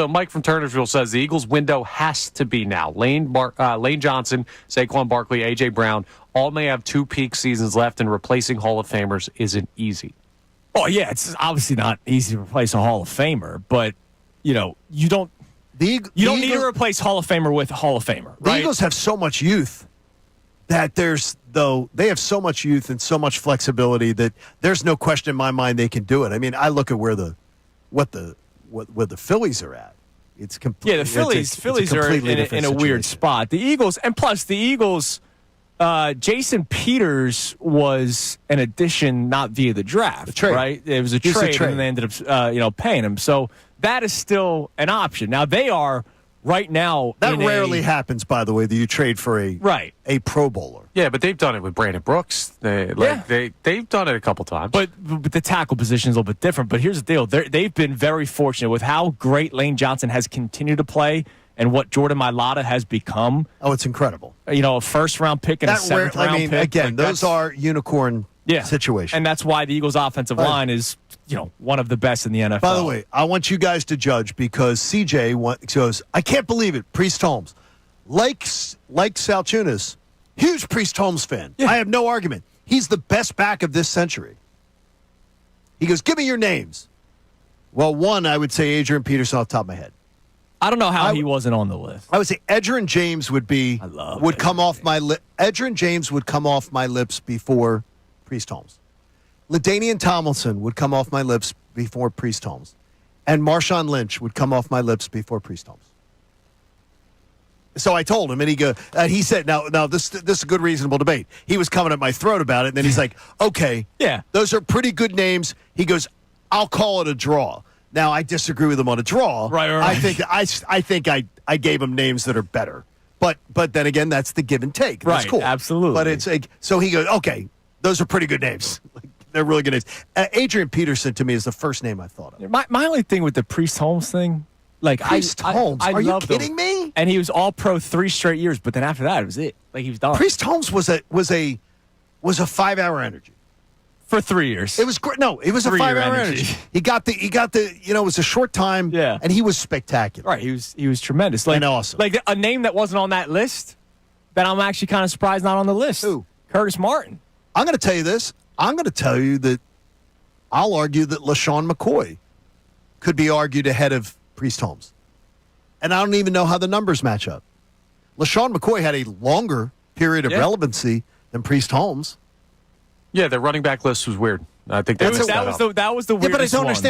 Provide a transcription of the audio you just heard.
So Mike from Turnersville says the Eagles' window has to be now. Lane Johnson, Saquon Barkley, A.J. Brown all may have 2 peak seasons left, and replacing Hall of Famers isn't easy. Oh, yeah, it's obviously not easy to replace a Hall of Famer, but, you don't need to replace Hall of Famer with Hall of Famer, right? The Eagles have so much youth that they have so much youth and so much flexibility that there's no question in my mind they can do it. I mean, I look at where the Phillies are at. It's completely the Phillies are in a weird spot. The Eagles, and plus the Eagles, Jason Peters was an addition not via the draft, right? It was a trade, and they ended up paying him. So that is still an option. Now they are right now. That rarely happens, by the way, that you trade for a Pro Bowler. Yeah, but they've done it with Brandon Brooks. They've done it a couple times. But the tackle position is a little bit different. But here's the deal: they've been very fortunate with how great Lane Johnson has continued to play and what Jordan Mailata has become. Oh, it's incredible. A first-round pick and a seventh-round pick. Again, those are unicorn situations. And that's why the Eagles' offensive line is, one of the best in the NFL. By the way, I want you guys to judge because CJ goes, I can't believe it, Priest Holmes. Like Salciunas, huge Priest Holmes fan. Yeah. I have no argument. He's the best back of this century. He goes, give me your names. Well, one, I would say Adrian Peterson off the top of my head. I don't know how he wasn't on the list. I would say Edgerrin James would come off my list. Edgerrin James would come off my lips before Priest Holmes. LaDainian Tomlinson would come off my lips before Priest Holmes. And Marshawn Lynch would come off my lips before Priest Holmes. So I told him, and he said, now this is a good, reasonable debate. He was coming at my throat about it, and then he's like, okay, those are pretty good names. He goes, I'll call it a draw. Now, I disagree with him on a draw. Right. I think I gave him names that are better. But then again, that's the give and take. That's cool. Absolutely. But it's like, so he goes, okay, those are pretty good names. They're really good names. Adrian Peterson, to me, is the first name I thought of. My only thing with the Priest Holmes thing, Priest Holmes? Are you kidding me? And he was all-pro 3 straight years, but then after that, it was it. He was done. Priest Holmes was a 5-hour energy. For 3 years. It was great. No, it was a 5-hour energy. He got the. It was a short time. Yeah. And he was spectacular. Right. He was tremendous. And awesome. Like a name that wasn't on that list that I'm actually kind of surprised not on the list. Who? Curtis Martin. I'm going to tell you this. I'm going to tell you that I'll argue that LaShawn McCoy could be argued ahead of Priest Holmes. And I don't even know how the numbers match up. LaShawn McCoy had a longer period of relevancy than Priest Holmes. Yeah, their running back list was weird. I think that was the weirdest but I don't understand.